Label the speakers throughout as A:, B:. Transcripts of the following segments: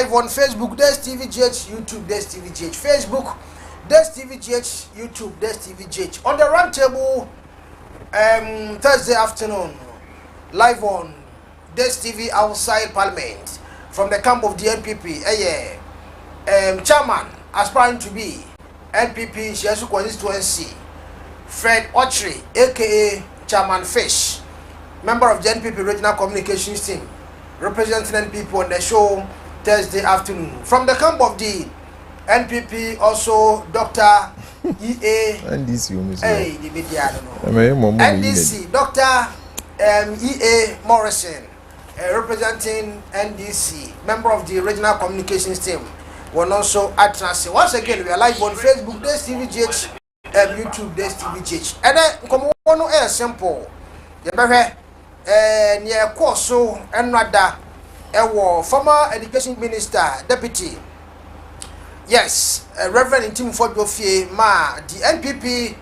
A: live on Facebook, Des TVGH, YouTube, Des TVGH, Facebook, Des TVGH, YouTube, Des TVGH. On the round table, Thursday afternoon, live on Des TV outside Parliament from the camp of the NPP. Chairman aspiring to be NPP Shiasu constituency, Fred Ochri, aka Chairman Fish, member of the NPP regional communications team, representing NPP on the show Thursday afternoon. From the camp of the NPP, also Dr. E.A. NDC, NDC, Dr. E.A. Morrison, representing NDC, member of the regional communications team, will also address. Once again, we are live on Facebook, Des TVGH, YouTube, Des TVGH. And then, come on, simple. You better near Corso and Rada, former education minister, deputy. Yes, Reverend Ntim Fodjour, the NPP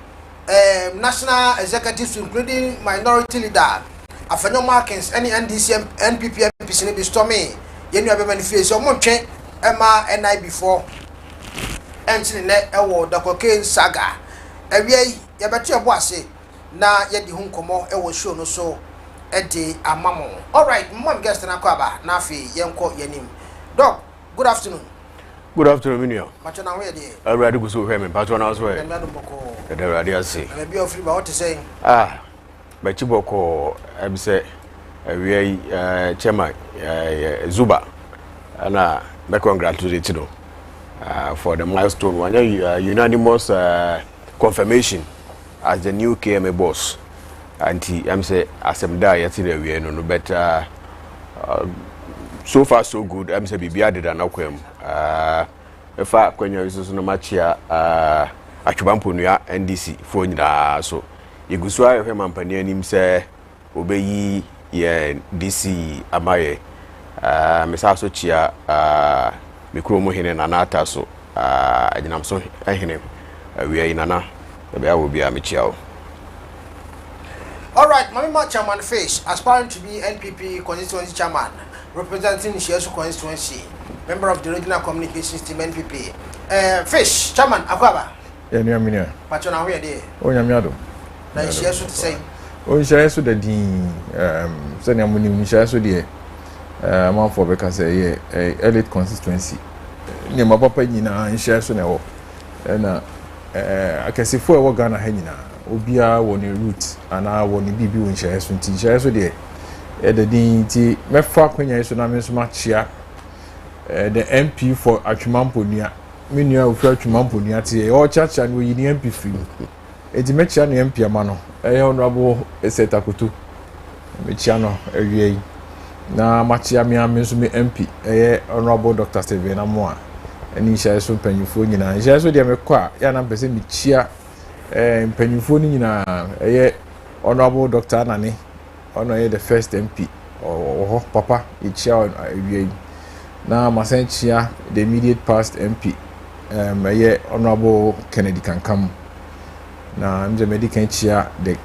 A: national executives, including minority leader, Afenyo Markins, any NDC, NPP, MPC, be stormy. You know, have manifest your monche, Emma, and I before entering the Cocaine Saga. Every year, but your boss, now yet the home come was shown so a day a mammo. All right, mom guest and a quaba, Nafi, young court, your name. Doc, good afternoon.
B: Good afternoon, Minio.
A: Patron, where dear?
B: I read OWusuBempah, Patron, as well.
A: And Madam Boko.
B: The radio say.
A: And be of what to say.
B: Ah, by Chiboko, I'm say, we chairman Zuba, and I congratulate you for the milestone one, unanimous confirmation as the new KMA boss. And I'm say, as I'm there, yesterday we no better. So far so good. I'm say be added an aquam. If I when you use no match here, agyapong NDC for so you go so him ampani anim say obey ye DC amaye. Me sa so chia me kromo hene na nata so aginam so hene we are nana be will be a me chia.
A: All right, Mama Chairman Fish, aspiring to be NPP constituency chairman, representing Shiasu constituency, member of the regional communications team NPP. Fish, chairman, Akwaba.
C: Yeah, near me.
A: Patron, where they?
C: Oh, Yamiado.
A: Then Shiasu to say.
C: Oh, Shiasu the Dean, Senior Muni, Shiasu dear. Man for because a elite constituency. Near my papa, in Shiasu now. And I can see 4 Ghana Henina. Obia woni root ana woni bibi won share so nti share so de the dinti mefa kwanya so na me so machia the MP for agyapong nua me nua ofu agyapong nua tie o chacha no yini MP free edi mechia no MP ama no honorable esetakoto mechia no awie na machia me so me MP honorable Dr. Steven Amoa ani share so panyufo nyina share so de me kwa ya na pese mechia Penyufo ni nyina honorable Dr. Nani ono the first MP or papa ichia awie na masenchia the immediate past MP honorable Kennedy Kankam na mje medical chia the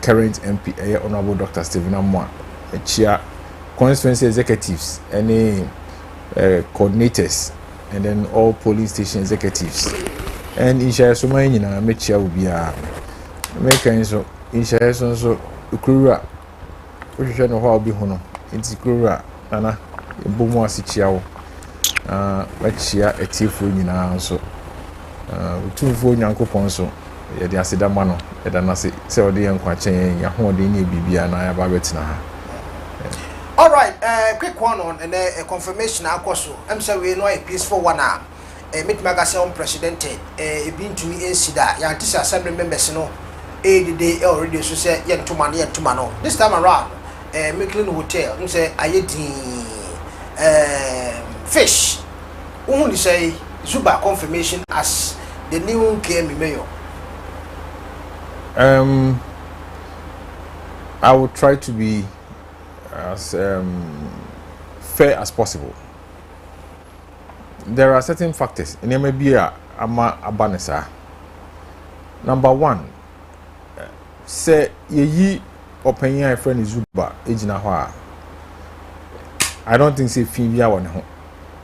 C: current MP honorable Dr. Steven Amoa chia constituency executives any coordinators and then all police station executives. And in share so many na mechia will be a American so in share so ukura we no how be hono inti kura ana bomu asichia wo mechia etifo nyina so utumfo nyankopon so ye de aseda ma no ye da na se ode yankwa chen ya ho de ni bibia na ya ba betina ha.
A: All right, quick one on and a confirmation akoso am say we know a peaceful one now. Meet magazine president been to me insida ya tisa assembly members no the already so say yentuma no this time around Micklin hotel you say ayedi Fish who say Zuba confirmation as the new KM mayor.
C: I will try to be as fair as possible. There are certain factors in MBA ama abanesa. Number 1, say ye opinion friend Zuba ejina ho. I don't think say fin bia won ho.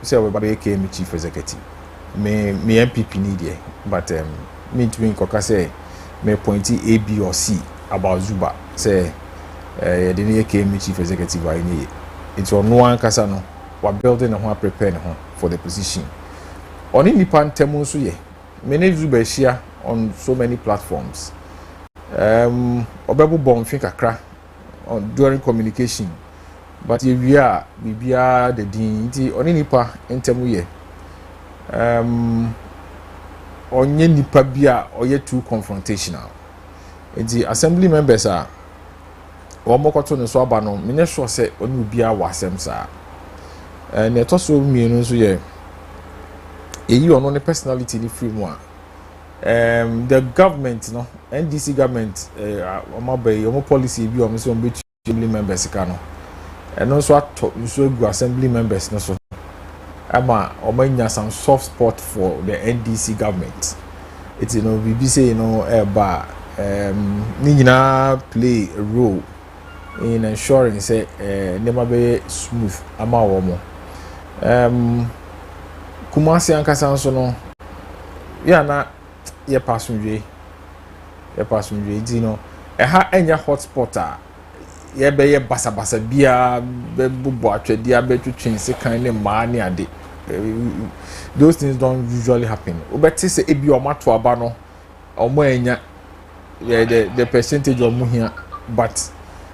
C: say we be KM chief executive me MPP need there but me to me koka say me pointy A B or C about Zuba say the new KM chief executive I need it's on one kasa no we building and we preparing for the position on nipa ntemu so ye me ne Zuba share on so many platforms obebu bon fin kakra on during communication but if we are the dinti oni nipa ntemu ye onye nipa bia oye too confrontational enti assembly members are omokoto ne so aba no me ne sure say oni bia wasem sa ne to so mienu so ye eyi ono ne personality ni free mu a the government no NDC government omo policy bi omo so on betu assembly members ka no eno so ato so gu assembly members no so ama omanya some soft spot for the NDC government it's we say ni nyina play a role in ensuring say never be smooth ama womo Kumasi ankasa so no ya na ye passenger ha enya hotspot a ye be ye basa bia be bubo atwede abetwetwen se kan ne ma ne ade those things don't usually happen obeti se ebi o mato aba no omo enya the percentage of here but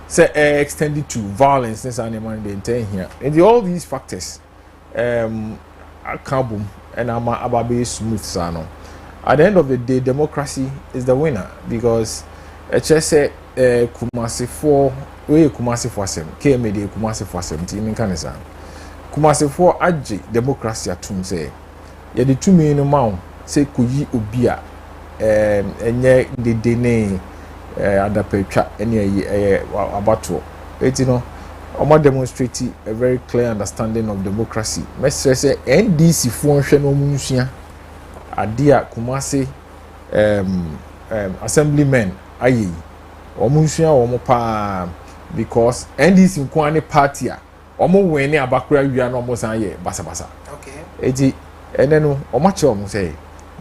C: say extended to violence since animal dey enter here and all these factors akabum and ama ababe smooth sano at the end of the day democracy is the winner because just say Kumasi for asem KM dey Kumasi for asem ti min kanisa Kumasi for age democracy atum say ye de tumi no ma say koyi obi a enye de ne adapetwa ene abato etino omo demonstrate a very clear understanding of democracy mesre say NDC fo hwe no munhua ade a Kumasi assemblymen ayi omunhua wo mo pa because NDC nko ane party a omo wen ne abakura wia no omo san ye basa
A: okay
C: eti enenu omo che omo say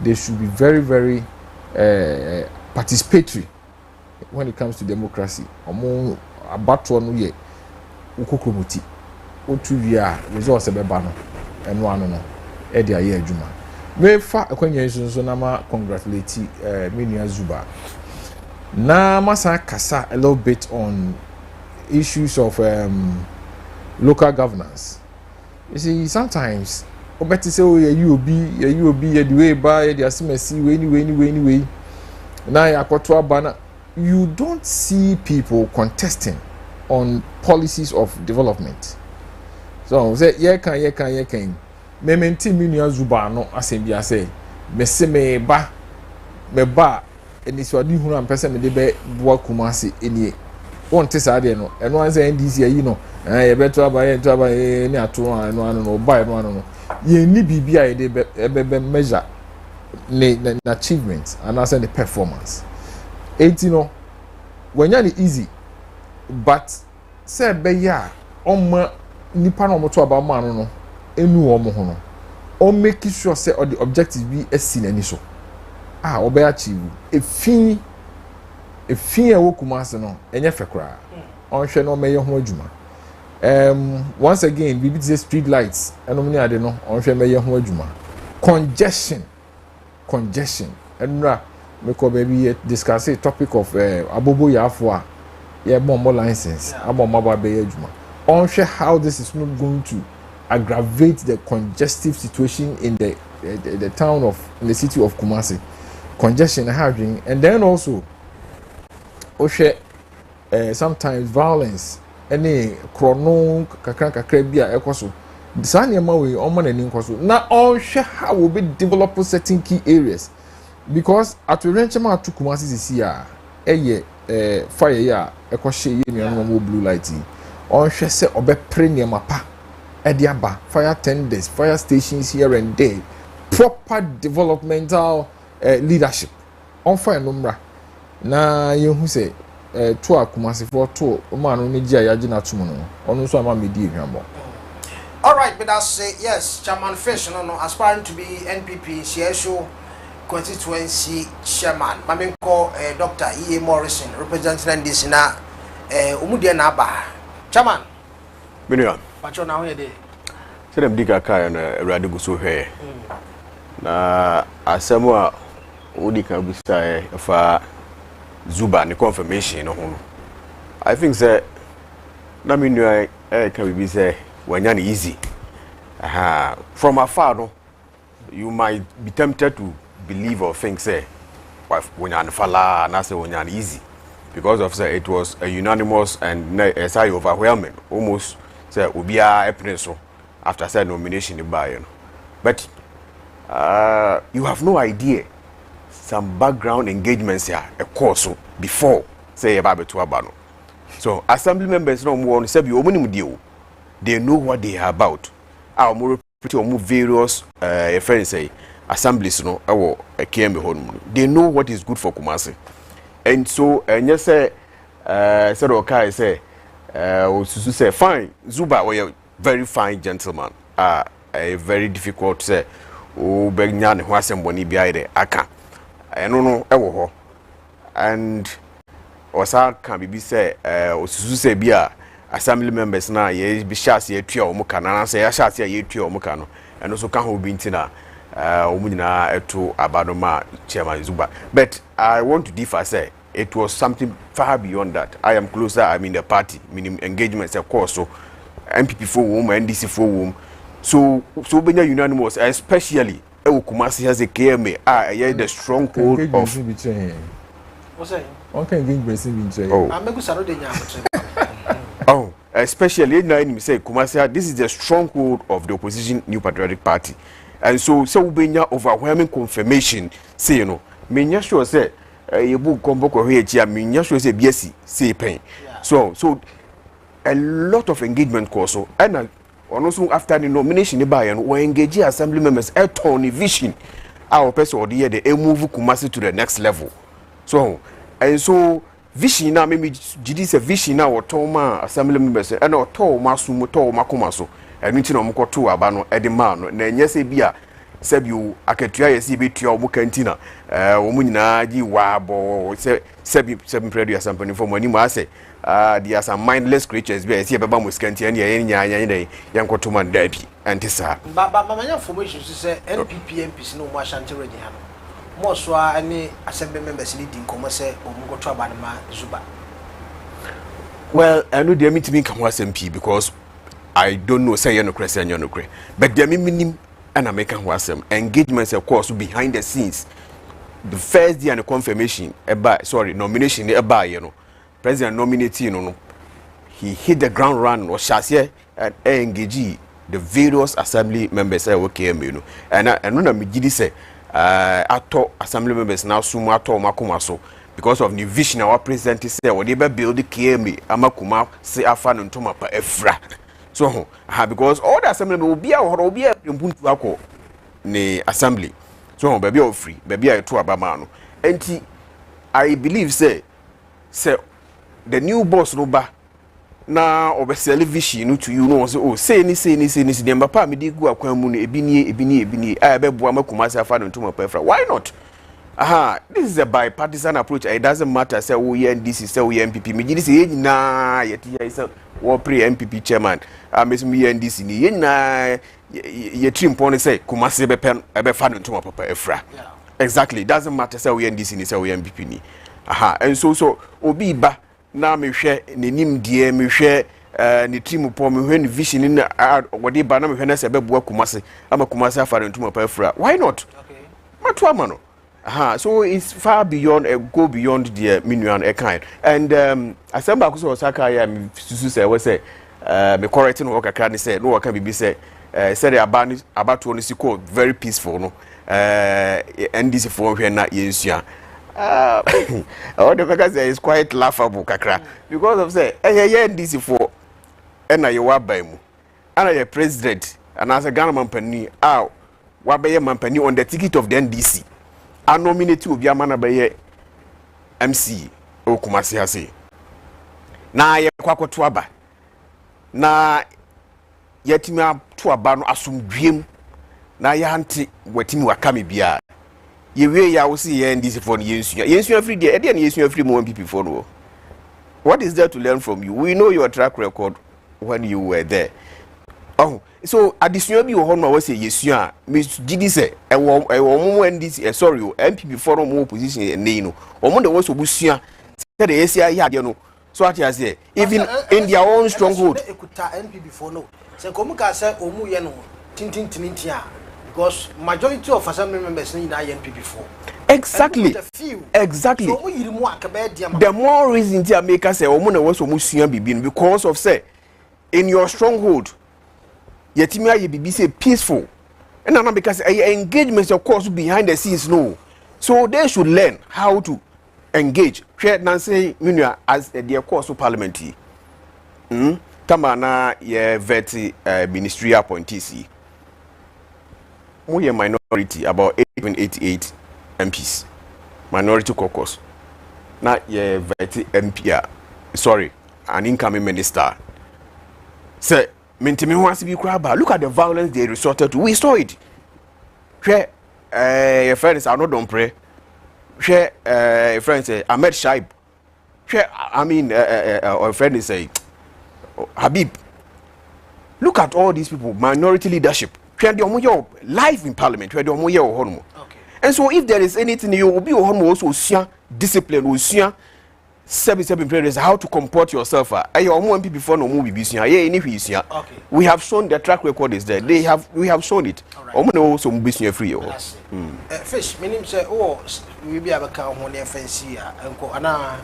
C: they should be very very participatory when it comes to democracy omo abato no ye ukokromoti otu wia results beba no eno ano no e dia ye adwuma me fa akwanya nso na ma congratulate me nua Zuba na masa kasa a little bit on issues of local governance. You see, sometimes obeti say you obi the way by the asimesi anyway na yakoto abana you don't see people contesting on policies of development. So say ye kan me menti me nua Zuba no asembia say me se me ba eni so adi hunu am pese me de be boa Kumasi eni won te sa de no eno an say NDC ayi no ye beto aba ni ato ano no ba eno ano no ye ni bibia ye de be measure ne achievements and as the performance 80 no when you easy but say be ya oma nipa no moto aba ma no enu omo ho no o make sure say all the objectives be esi nani so obe achieve efin ewo Kumasi no enye fekra onhwe no meye ho adwuma once again we be the street lights enom ni ade no onhwe meye ho adwuma congestion enra me ko baby discuss a topic of abobo yafo a ye bombo license abomma ba be adwuma onhwe how this is not going to aggravate the congestive situation in the town of in the city of Kumasi. Congestion having and then also sometimes violence any chrono kakra bia ekoso disanya ma we omo na nin koso na how will be develop certain key areas because at renchema to Kumasi sisi a fire ya ekoshe ye no blue light se obepre ne mapa ediaba fire tenders fire stations here and there proper developmental leadership on fire numra na yehu say to Kumasi for to ma no ni gia yaje na tumu no onu so ama medi ehwambo
A: All right, but I say yes, Chairman Fish, no, aspiring to be NPP CSO constituency chairman. Mami call Dr. E. Morrison representing this na umudia na ba. Chairman.
B: Biniwa.
A: Pacho na hoye de.
B: Se dem diga kai na Awurade gu so hwe. Na asɛm a wodi ka bisa fa Zuba ne confirmation no ho. I think say na me nua ka bibi say wanya ne easy. From afar no, you might be tempted to believe or think say wanya ne fala na say wanya ne easy because of say it was a unanimous and say overwhelming almost say obia epne so after say nomination by you know. But you have no idea some background engagements here a course before say about to abano. So assembly members no more say be omunim deal. They know what they are about. Our more various friends say assemblies no a KMB home. They know what is good for Kumasi. And so yes say said okay say Osusu say fine Zuba we a very fine gentleman. A very difficult say o begnya ne ho asemboni bia ide aka. Eno no ewo ho. And osa kan bibi say Osusu say bia assembly members na ye bi shase ye tua omuka na say ya shase ye tua omuka no eno so kan ho bi ntina omunyina eto abadoma chairman Zuba. But I want to differ say it was something far beyond that. I am closer, I mean the party, meaning engagements of course, so MPP for whom, NDC for whom. So benya unanimous, especially Kumasi has a KMA, the stronghold of
A: what's that?
C: Okay, engagement.
B: Oh, especially now say Kumasi, this is the stronghold of the opposition New Patriotic Party. And so benya overwhelming confirmation, say you know, me sure say you book combo ko here me sure say BSc say pain. So a lot of engagement course so and also after the nomination by and we engage assembly members a turn vision our person or the year they move Kumasi to the next level. So and so vision now maybe this a vision now or toma assembly members and or toma sumo toma kumaso and meeting on mko to abano edimano na nyese bia sebi aketua yesi betua omu kantina omu nyina gi wabo sebi predu ya sampani for money ma say they are some mindless creatures be yesi beba mu skantia ne yenya dey yankoto man dabi antisa
A: ba manya information say NPP MPs no mo ashanti ready ha no mo so ani assembly members ni din komo say omu go to abanama Zuba.
B: Well I know they meet me come SMP because I don't know say you no crazy and you no crazy but they minim and American wasem engagements of course behind the scenes. The first day and the confirmation nomination you know president nominating you know he hit the ground run or chassis and engage the various assembly members came you know and when me say ato assembly members now sumo ato makoma so because of the vision our president say we dey build the KMA amakuma say afa no ntoma pa efra. So, because all the assembly will be our be a puntu ne assembly. So, baby of free, baby I to abamano. And I believe say the new boss no ba na obesele vision to you know say ni the papa me dey go akwan mu no ebini bebo amakuma say afa no ntoma pa efra. Why not? This is a bipartisan approach. It doesn't matter say we NDC say we MPP. Me gidi say na yeti say we pre MPP chairman. Me NDC ni na ye trim pon say Kumasi be fa no ntoma papa efra. Exactly. It doesn't matter say we NDC ni say we MPP ni. And so obi ba na me hwe ne nim die me hwe ne trim pon me hwe ne vision ni wode ba na me hwe na say be boa Kumasi ama Kumasi afa no ntoma papa efra. Why not? Okay. Matu amano. So it's far beyond go beyond the minuan kind. And I said back to Osaka ya me susu say we say me correcting no kakra ni say no waka bibi say said about to only call very peaceful no NDC for hwe na yensua all the because is quite laughable kakra because of say NDC for na ye wa ban mu ana ye president and as a Ghana company wa be ye company on the ticket of the NDC I nominate obi amana be MC o Kumasi hase na ye kwakoto aba na yetimi ato aba no asomdwem na ya ante watimi wakame bia ye wie ya wo se ye ndisi for no yensua free there e dey na yensua free mo MPP for no. What is there to learn from you? We know your track record when you were there. Oh, so additional bi wo ho no we say yesua me gidi say e wo mo ndisi sorry o MPP for no mo position e no omo de wo so busua say the yesia ya de no. So what you say even in their own stronghold
A: ekuta MPP for no say komuka say omu ye no tintintintia because majority of assembly members in NPP for
B: exactly exactly
A: so we yiru mu akabe dia
B: the more reason to make us say omu na wo so mu sua bibi because of say in your stronghold yetimi aye bibi say peaceful and now because engagement of course behind the scenes no so they should learn how to engage share Nancy Munua as their course of parliament tama na ye vet ministry appointees we are minority about 888 MPs minority caucus na ye vet MP sorry an incoming minister say Ntim wants to be crab look at the violence they resorted to we saw it share your friends are not don't pray share friend say Ahmed Shaib share I mean our friend is say Habib look at all these people minority leadership share the omo life in parliament share the omo ye ohono and so if there is anything you will be ohono also usia discipline usia seven players how to comport yourself omo MPP before no mu bibisia ye any hwisia we have shown the track record is there we have shown it omo no so mu bisia free
A: fish meaning say oh we be abaka ho ne fancy enko ana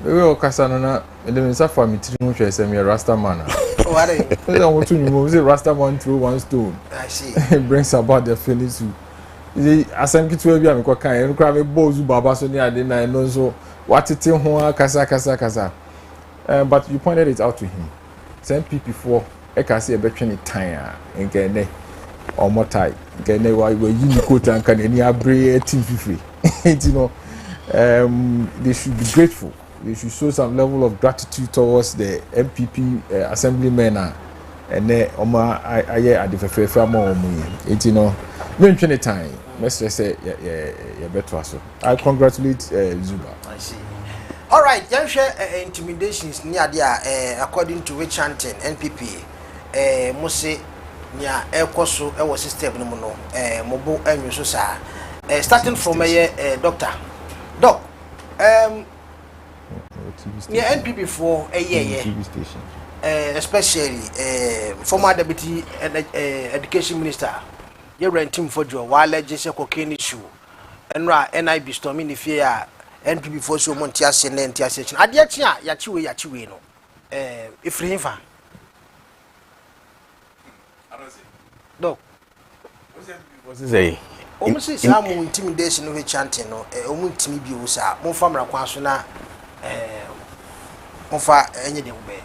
C: we o kasa no na the minister for mitri mu hwe say me rasta man
A: oh are
C: they want to know say rasta man through one stone
A: I see
C: it brings about the feelings to the asanki to be am ko kan en kra me bozu baba so ni ade na no so what it ho kasa but you pointed it out to him send PP4 e ka say e betwe ni tan nke ne omotai nke ne wa yi quote and kan any abre team fifi you know they should be grateful they should show some level of gratitude towards the MPP assemblymen and oma aye adefefe ama omu you know mentwe ni tan let's just say yeah better so I congratulate Zuba.
A: I see. All right, you share intimidations near there according to which chanting NPP must near air course our system no mobo and so sa starting from a doctor doc near NPP for a year
C: TV station
A: especially former deputy education minister you Ntim Fodjour while just a cocaine issue and NIB storming the fear NPP for so montias and anti-assassin adiatia yachiwe no if river doc
B: what's it say
A: almost some intimidation with chanting no omuntimi bi wo sa mo famra kwa so na mo fa enye de be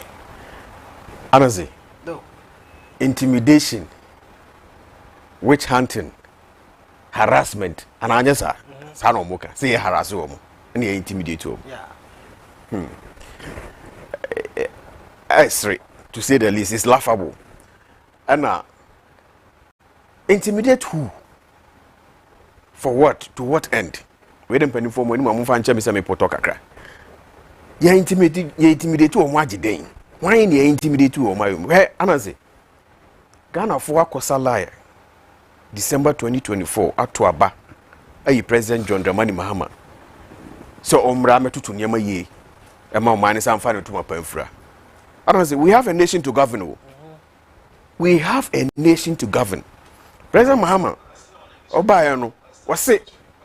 B: Anazi
A: doc
B: intimidation witch hunting harassment and anyasa sana omuka say harass omo and you intimidate omo sorry to say the least it's laughable and intimidate who for what to what end we dem penny for money mo fa nche me say me poto kakra ya intimidate omo agiden why you intimidate omo ayo he anazi Ghana for akosala December 2024 atoaba ayi President John Dramani Mahama so omra metutu niam ye ema omane samfa ne tuma pamfura I don't say we have a nation to govern we have a nation to govern President Mahama obaye no was say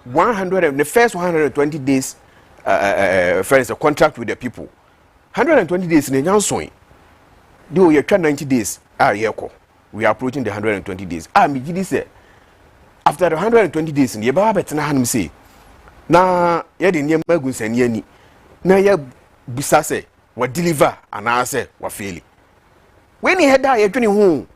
B: 100 the first 120 days friends a contract with the people 120 days in nyanson do you 90 days yeko we are approaching the 120 days me gidi say after the 120 days ye ba betena hanum say na ye de niam agunsani ani na ye bisa say wa deliver ana say wa fail when he head ye dwene ho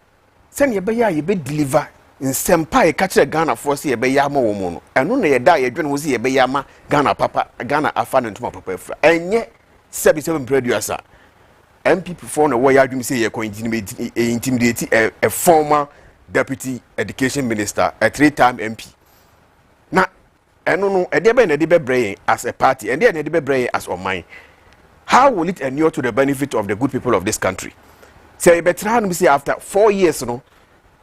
B: say ye be ya ye be deliver nsempa ye ka kire Ghana for say ye be ya ma wo mu no eno na ye da ye dwene ho say ye be ya ma Ghana papa Ghana afa ne ntoma papa afra enye 77 producer MP before no way adwum say ye intimidate a former deputy education minister, a 3-time MP. Na eno no e de be na de be brain as a party and de be brain as on mine. How will it inure to the benefit of the good people of this country? Say betra no say after 4 years no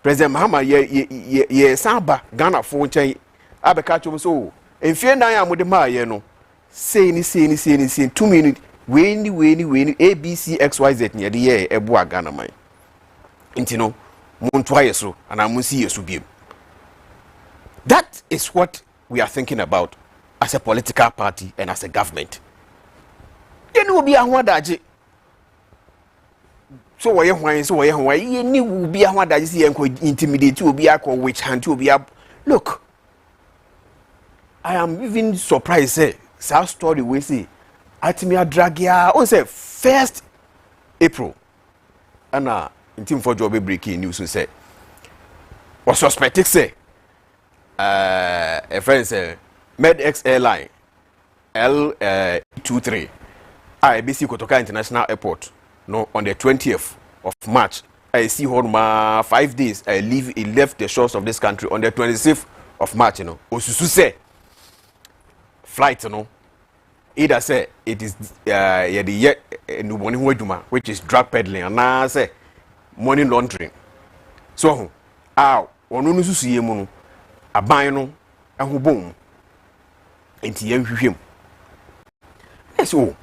B: President Mahama ye samba Ghana for nchen abeka chom so enfie nan ya mode ma ye no say ni 2 minutes we ni ABC XYZ ne de ye ebo Ghana man nti no monto ayeso ana monsi yeso biem. That is what we are thinking about as a political party and as a government. Then will be a wadaji. So why you ni will be a wadaji and intimidate you, will be a witch hunt, will be a look. I am even surprised, say, South story we see. Atimia Dragia on say 1st April. And Ntim Fodjour breaking news to say. Was suspected say a friend say MedX airline L23 ABC Cocaine International Airport no on the 20th of March. I see home 5 days he left the shores of this country on the 26th of March, you know. Osusu say flight, you know. Either say it is which is drug peddling and now say money laundering. So onu susu ye mu no aban no ahobom enti ye hwehwem. So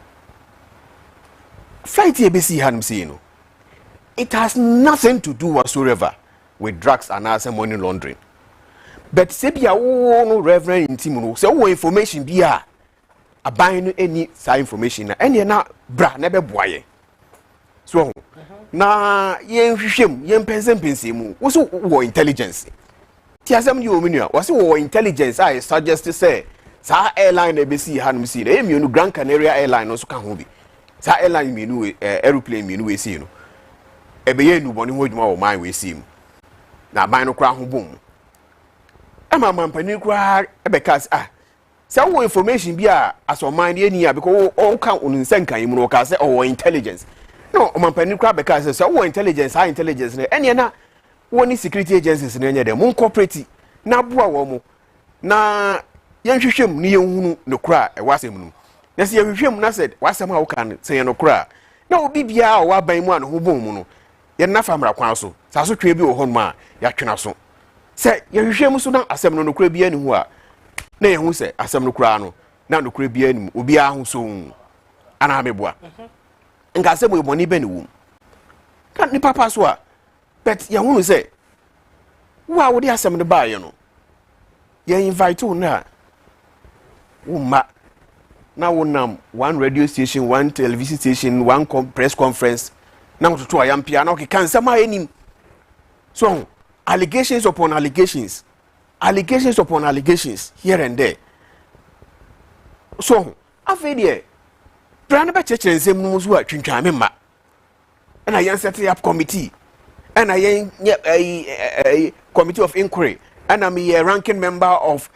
B: flight ABC hanum say no. It has nothing to do whatsoever with drugs and money laundering. But say bia no Reverend Ntim no say wo information bia aban no any sa information na ene na bra na be boaye. So na yen hwehwem yen pensem mu wo so wo intelligence. Ti asem you ominu wo so wo intelligence I suggest say sa airline ABC hanum say e mienu Grand Canaria airline no so ka ho bi. Sa airline mienu aeroplane mienu we see no. Ebeye nu boni ho dwuma wo man we see mu. Na aban no kra ho bom. Ama mampani kra ebekas say wo information bia as o man dey ni because all kan unsen kan mu no ka say o intelligence. No, mampani kra bekas say wo intelligence high intelligence na ene na woni security agencies na enye dem mon corporate na boa wo mo na yenhwehwem ni yenhunu no kra e wasem no. Na say yenhwehwem na said wasem a wo kan say no kra na obi bia o waban mu an ho bom mu no ye na famra kwan so sa so twa bi wo hon ma ya twena so say yenhwehwem so na asem no kra bia ni hu a na yehu say asem no kra no na no kra bia ni obi a ho so ana meboa nka asem we boni bani wu kan ni papa so a but yehu say wa wo di asem no ba ye no ye invite wo na wo ma na wonam one radio station, one television station, one press conference. Now to ayampia na kan sama enim. So allegations upon allegations here and there. So after there, brand be church ensem no so atwintwa me ma. And I set up committee. And I committee of inquiry. And I'm a ranking member of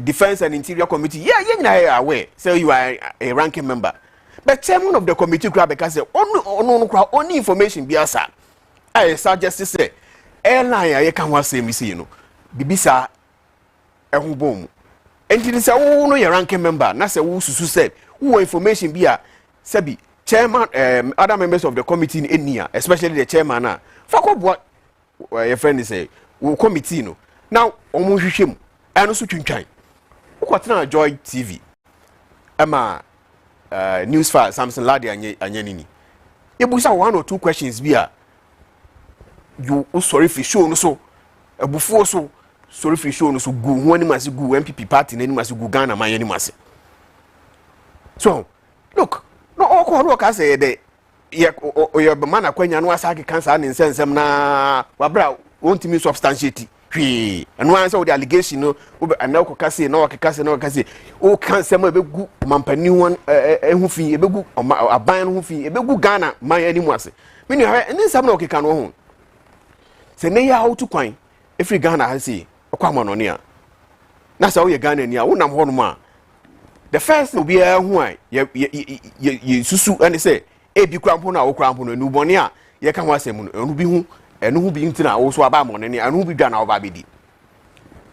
B: Defense and Interior Committee. Yeah, you're aware. So you are a ranking member. But chairman of the committee grab because only information be asa. I suggest to say, airline I can't say me see you know. Bibisa boom. And it is no your ranking member. Na say owusu said who information be a sabi chairman other members of the committee in here, especially the chairman na. Fuck up what your friend is say we committee no. Now, omo hwehwem eno so twintwan. Ukotena Joy TV. Ama news file Samson Ladi anye nini. Ebusa 1 or 2 questions bia. You sorry for show no so. Obofour so sorry for show no so gu ho ani mase gu MPP party na ani mase gu Ghana man ani mase. So, look, no all no ka say de ye man akwanya no asake cancer ne nsensem na wabra wontimi substantiate. And one answer the allegation no and now kokase no wakase o kan sem ebegu mampani won ehu fi ebegu aban no hu fi ebegu Ghana man animu ase me ha eni sam na okeka no ho se ne ya how to kwan every Ghana ha say okwa ma no ne a na sa wo ye Ghana ni a wonam ho no ma the first no be hu an ye susu and say e bi krampo na wo krampo no nu bone a ye ka ho asem no enu bi hu enu hu bi ntina wo so aba mo ne enu bi dwa na wo ba bedi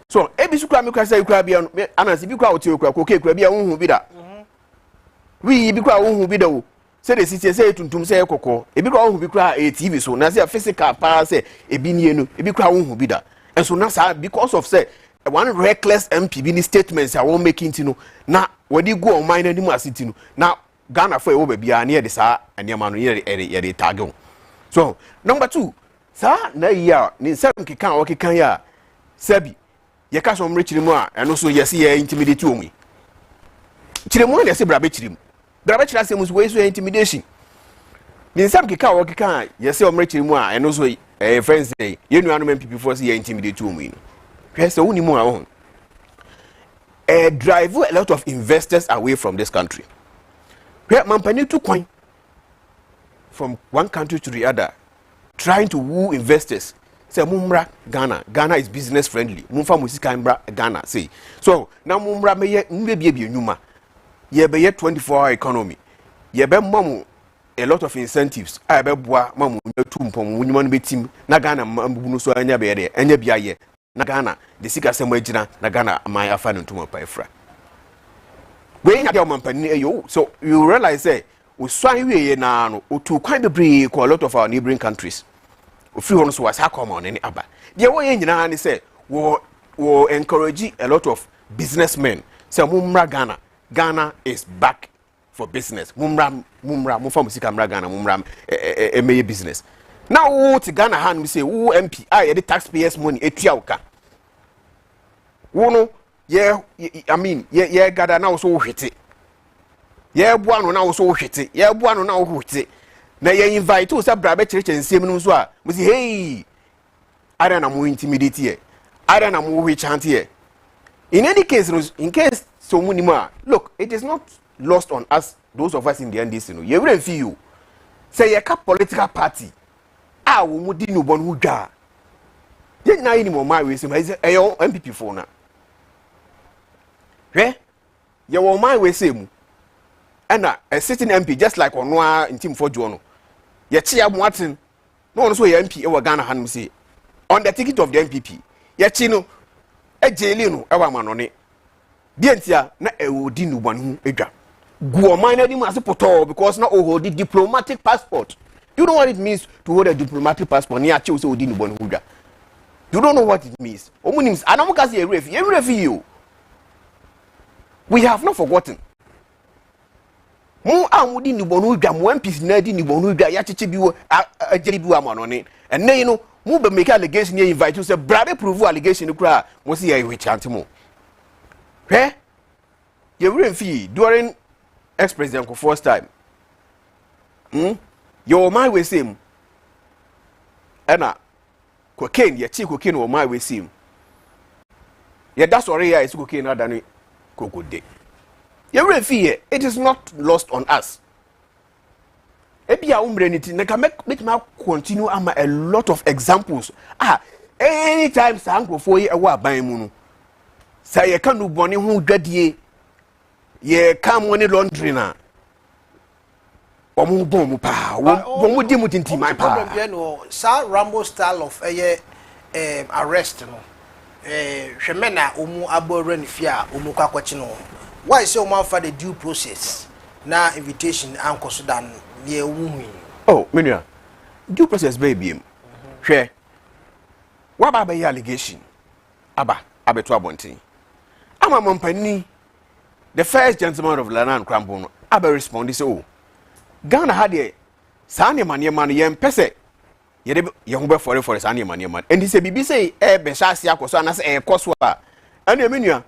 B: so e bi su kra me kra say kra bia anansi bi kra wo tie kra koke kra bia hu bi da wi bi kra hu bi da wo say the city say tuntum say kokko e bi kra hu bi kra e TV so na say physical pa say e bi nie no e bi kra hu bi da and so na say because of say one reckless MP ni statements I won't make into no na wadi go on mine animal city no na Ghana for e bia na de sa anema no ye de tag so number 2 sa na ya ni nsem keka o keka ya sabi ye ka so mre mu a eno so yes ye intimidate omu chiremu na se brabe chiremu asem so we so intimidation ni nsem keka o keka yes o mre mu a eno so friends say ye nuanu MPP for say ye intimidate omu no yes so unimu a drive a lot of investors away from this country where mampani to coin from one country to the other trying to woo investors say mumra Ghana is business friendly mumfa musika mbra Ghana say so na mumra me bia nyuma ye be 24-hour economy ye be mamu a lot of incentives a be boa mamu tumpom nyuma no betim na Ghana mabu no so anya be ye anya bia ye na Ghana de sika sema agina na Ghana amai afa no ntuma pa efra we nya de mampani eyo so you realize say uswan wiye na no otu kwan bebre ko a lot of our neighboring countries ofi hono so wasa come on any aba de wo ye nyina ni say wo encourage a lot of businessmen say mumra Ghana is back for business mumra mumfa musika mra Ghana mumra emeye business now wo ti Ghana han mi say wo MP I the taxpayers money etua uka wo no I mean ye gada na wo so hwete ye bua no na wo so hwete ye bua no na wo hwete na ye invite wo say brabe church nsem no so a we say hey ada na mo intimidate here ada na mo hwe chant here in any case in case so munima look it is not lost on us those of us in the NDC no ye we feel you say ye ka political party wo mudi no bon hu dwa ye na ni mo ma we say eyo MPP for na ye wo ma we say mu and a sitting MP just like onwa Ntim Fodjour no ye chia mo atin no so ye MP e wo Ghana han say on the ticket of the MPP ye chi no e jeli no e wa manone die ntia na e wo di no bon hu edwa go man na di mu asepoto because na o hold the diplomatic passport. You know what it means to hold a diplomatic passport? You don't know what it means. We have not forgotten. And then you know, move make allegation you invite you say brother prove allegation you cry must see you chant more. During ex-president for first time. Your my way same. Ena cocaine, ye chi cocaine or my way same. Yeah, that's already is cocaine other than cocoa day. You fear it is not lost on us. Ebia umrenity, neka make me continue ama a lot of examples. Anytime sanko for ye awa ban mu. Say ye can do boni hu dwadie. Ye come money laundry na. Omu bomu pa omu di mu tinti my pa
A: problem no sa Rambo style of arrest no hweme na omu abore ne fia omu kwakwachi no why say omu afa the due process na invitation ankoso dan ye omu
B: oh menua due process baby hwe wa ba be allegation abeto abontin ama mampani the first gentleman of Lanan Krambo no abe respond say oh Ghana had a Sani Maniaman yem pese. Ye ho be for Sani Maniaman. And he say bibi say be shasi akoso anase koswa. And ye menua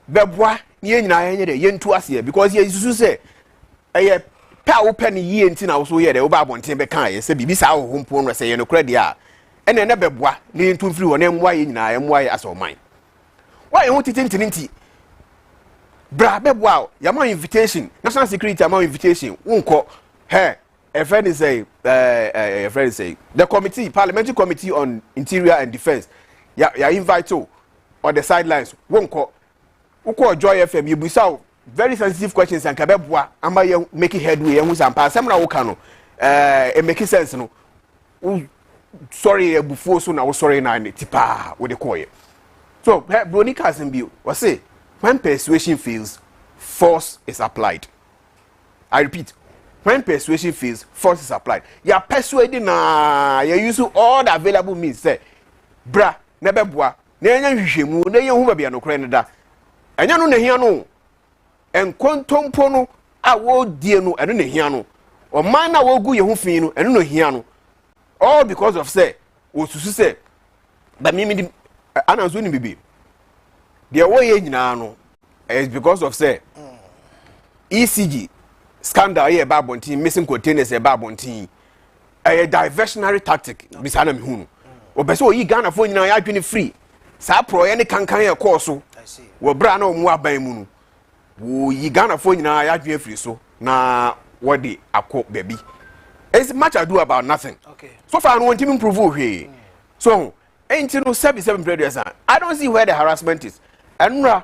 B: be boa ye nyina ye ntu ase because ye susu say ye pa open ye nti na so ye de oba abonten be kan ye say bibi sa ho mpo no say ye no kra dia. And ne be boa ne ntu firi ho ne mwa ye nyina ye mwa ye aso man. Why you tintinti bra be boa yama invitation national security ama invitation wonko a friend is the committee, parliamentary committee on interior and defense. Ya invite to on the sidelines. Won't call Joy FM. You be so very sensitive questions and kabebwa ama you make headway and sampa asem na wo ka no make sense no sorry before so na wo sorry na tipa we dey call so Brony cousin bi we say when persuasion fails force is applied. I repeat, when persuasion fails force is applied. You are persuading you use all the available means say bra na beboa na enya hwehwemu na enya hu ba bia no kore ne da enya no na hia no enkontompo no a wo die no eno na hia no o man na wo gu ye hu fin no eno no hia no all because of say osusu say ba mi ananzo ni bibi de wo ye nyina no is because of say ECG scandal here ba bontin missing containers here ba bontin a diversionary tactic bisana me hu no obese oyi Ghana fo nyina ya adwene free sa pro ye ne kankan ye course so wo bra na omu aban mu no wo yi Ghana fo nyina ya adwene free so na what the akọ baby it's much ado about nothing. Okay. So far no want to improve here. So ain't no 77 predators. I don't see where the harassment is. And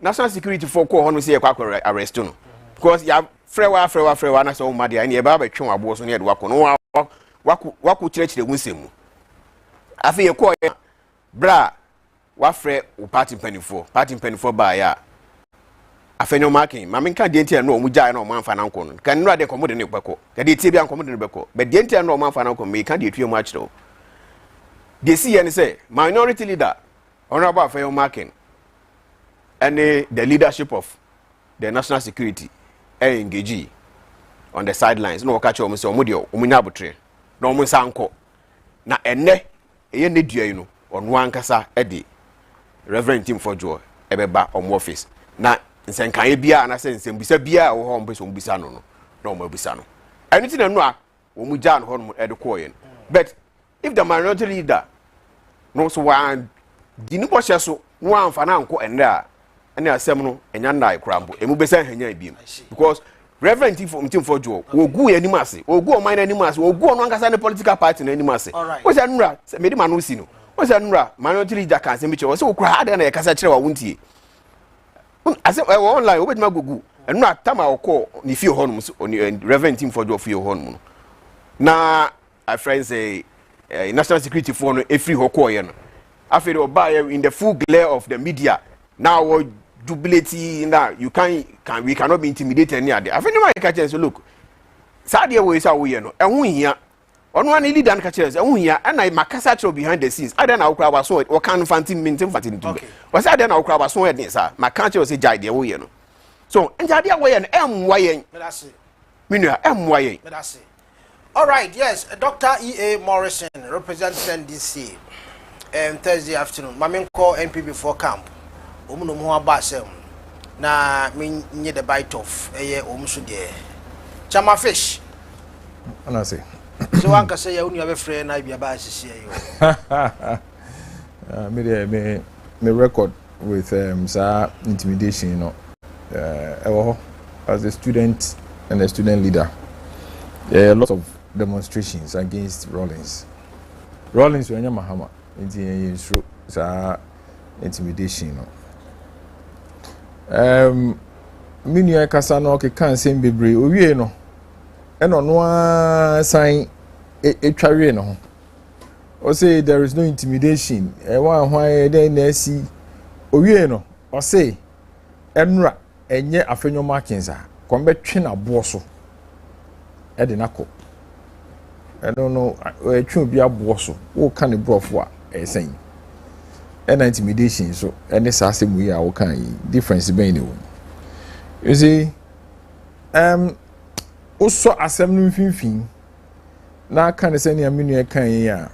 B: national security for call on say kwa arrest no. Because ya frewa na so mad and ye ba be twen abo so ne de wako no wako chire wunsem. Afi ye call bra wa frɛ o party penifo ba ya afenyo marking ma menka de entia no omu jai na o manfa na nko no kan nura de komo de ne beko ka de tie bia komo de ne beko be de entia no o manfa na nko me ka de tuemu akiro de si ye ne say minority leader honorable afenyo marking and the leadership of the national security engage on the sidelines no ka che o mo say o mo de o mo nya abotre na o mo sanko na enne eye ne dua yi no ono ankasa e de Reverend Ntim Fodjour ebeba on office na nsenkan bia na se nsembisa bia wo ho mbeso mbisa no na o mabisa no enu ti na no a wo mu ja no ho no e de koye but if the minority leader no so wan dini bo hye so no amfa na anko enne a ene asem no enya ndai krambo emu besa hanya biem because Reverend Ntim Fodjour ogu yanim ase ogu o man anim ase ogu no ankasa ne political party na anim ase wo se nura se medi ma no si no wo se nura minority leader kan se mi che wo se okura ade na ye kasa kire wa wontie ase online obetuma gugu nura tama okọ ni fie honum so Reverend Ntim Fodjour fie honum no na our friends say national security for no every hokọ ye no after the buy in the full glare of the media now dubility na you we cannot be intimidated any other I think no can chance look sadia we say we no ehun hia ono an leader na chance ehun hia and I makasa chro behind the scenes ada na okra so o kan fantin mintin fatin to was ada na okra so e sa makasa say jai de we no so njade we no emwa yen minua emwa yen
A: all right yes Dr. E.A. Morrison representing NDC Thursday afternoon mamenko MP before camp omuno mo abasem na me nye the bite of omusu de chama fish
C: ana say
A: so anka say ya unu abefre na bia ba asisi
C: ayo me record with intimidation you know as a student and a student leader a lot of demonstrations against Rawlings wenya mahama inti intimidation you know minu kasa no ke kan sem bebre owie no eno no sign etwawe no o say there is no intimidation wan hwan den na si owie no o say enura enye afenyo markings a kombetwe na bo so e de nako eno no etwe obi abo so wo kan brofo a esen and intimidation so any sasem we are can difference be any one you see also asem no finfin na kan say na menu kan ya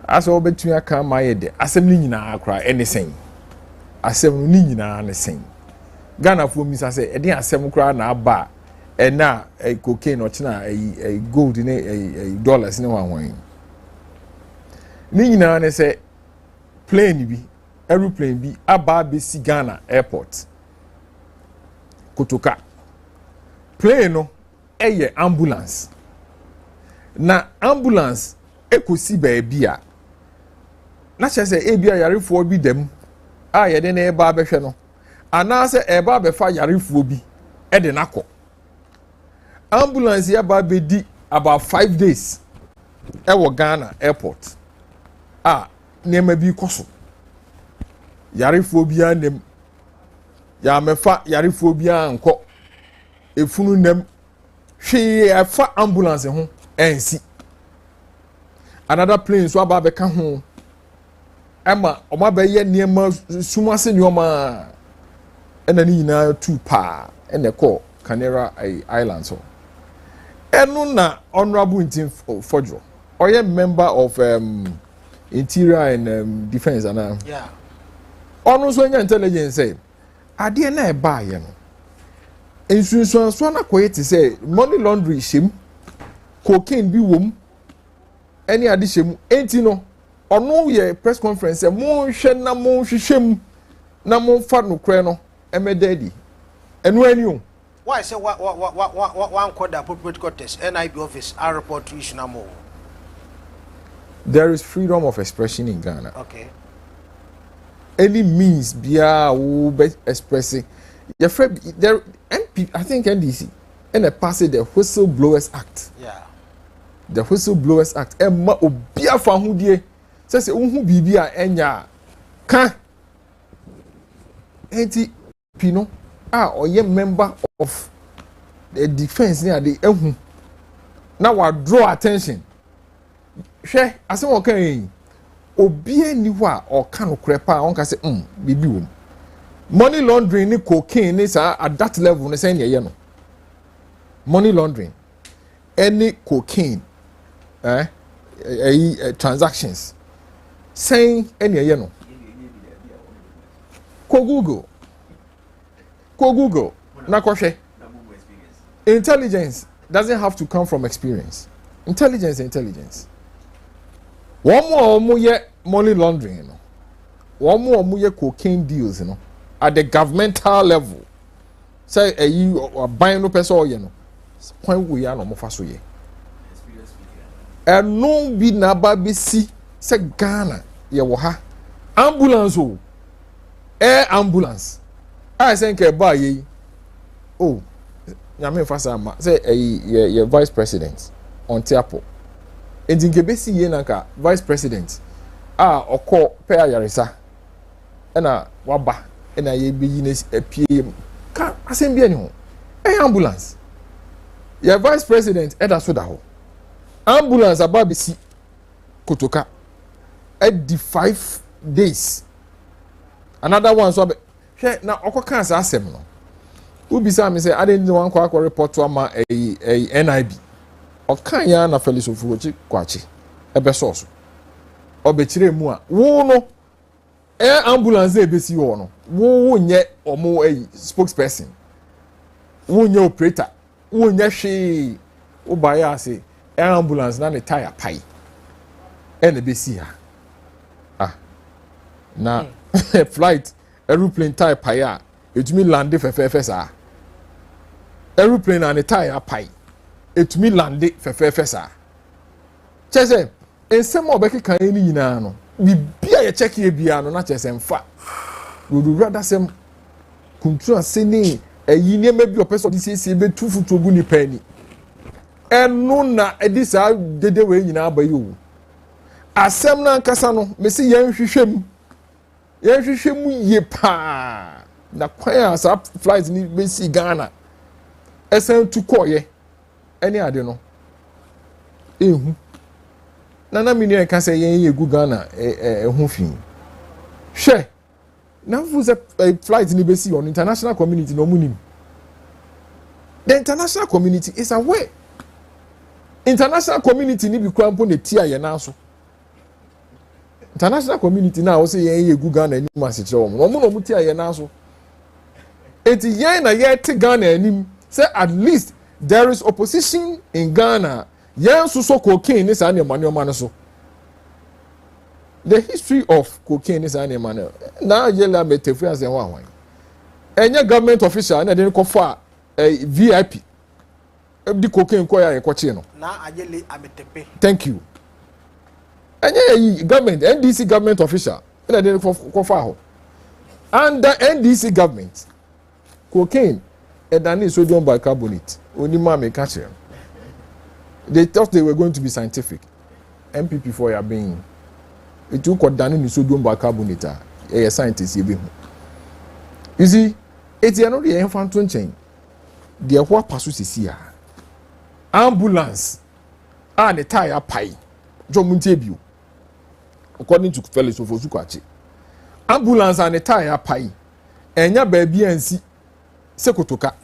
C: asa obetun aka maye de asem ni nyina akra anything asem ni nyina na sen Ghana fo mi say e de asem kra na aba e na cocaine o china gold ni dollars ni wan ni nyina na say plane bi aeroplane bi aba besi Ghana airport Kotoka plane no eye ambulance na ambulance ekosi baabi a na chese ebia yarefo bi dem a yede na eba abehwe no anaasɛ ɛba bɛfa yarefoɔ bi ɛde nakɔ ambulance yɛba bɛdi about 5 days ɛwɔ Ghana airport nneɛma bi kɔ so yarefoɔ biara nem yɛamefa yarefoɔ biara nkɔ efunu nem hwee ɛfa ambulance ho ɛnsi another plane so aba bɛka ho ɛma ɔma bɛyɛ nneɛma sumase nneɛma ɛna ne nyinaa tu paa ɛna ɛkɔ Canara Island so ɛno na honorable Ntim Fodjour ɔyɛ member of interior and defense ana ɔno nso anya intelligence say adeɛ na ɛbaa yɛ no nsunsuanso na kɔyɛ te sɛ money laundry hyɛm cocaine bi wom ɛne ade hyɛm enti no ɔno yɛ press conference sɛ monhwɛ na monhwehwɛ mu na monfa no korɛ no ɛmɛdadi ɛno ani o
A: why say one call the appropriate quarters NIB office our report to issue now.
C: There is freedom of expression in Ghana.
A: Okay.
C: Any means bia wo be expressing your friend there MP I think NDC and a pass the Whistleblowers Act.
A: Yeah.
C: The Whistleblowers Act emma obia fa ho die say unhu bibia enya ka enti pino oye member of the defense near the ehu na wa draw attention hwe asem o kan obi ani ho a o ka no krepa on ka say bibi wom money laundering ni cocaine ni sa at that level ni say ne no money laundering any cocaine transactions saying any no ko Google na kohwe intelligence doesn't have to come from experience. Intelligence one more ye money laundering no one more ye cocaine deals no at the governmental level say you are buying no person ye no point we are no mo fa so ye no bi na ba bi si say Ghana ye wo ha ambulance o air ambulance I think a buy ye oh nyame fa sa ma say ye vice president on tiapo enti nke besi ye nanka vice president okọ pe ayaresa na waba na ye be yi na apie ka asem bia ni ho ambulance ye vice president eda so da ho ambulance aba besi kotoka at the 5 days another one so hwe na okoka asa asem no ubisa me say I didn't want to report to ama a NIB okan ya na Felix Ofuochi kwachi ebe source obechire mu a wo no ambulance e besi wo no wo nye omo spokesperson wo nye operator wo nye hwe wo buy ase ambulance na ne tire pai e besi ha na flight aeroplane tire pai a etumi lande fefefe sa aeroplane and tire pai etumi lande fefefe sa chese ensem obeki kan ni nyina no bibia ye check ye bia no na chese mfa would rather sem kuntu aseni eyi ne ma bi opeso di siesie be tufu togu ni pani enu na edisa dede we nyina abayi owu asem na nkasa no mesi yen hwehwem ye pa na kwan asa flight ni besi Ghana esen tu koye eni ade no ehu na mini kan say yen ye gu Ghana ehu fin hwe na fu ze flight ni besi on international community no munim the international community is aware international community ni bi krampo ne tia ye na so international community na say yen ye gu Ghana ni ma se kire wo no mu tia ye na so eti yen na ye te Ghana anim say at least there is opposition in Ghana yen so cocaine ni sa ne manoma so the history of cocaine is an man na yela metefu as en wan enye government official na dey kofa VIP di cocaine ko ya ekoche no
A: na ajele ametepe
C: thank you enye government NDC government official na dey kofa ho under NDC government cocaine and sodium bicarbonate only mama catch them. They thought they were going to be scientific. MPP for your being it took what done in sodium bicarbonate a scientist you see it's not the infant chain the what passes here ambulance and the tire pie John Muntebu according to fellows of Ozukachi ambulance and the tire pie and your baby and see sekotoka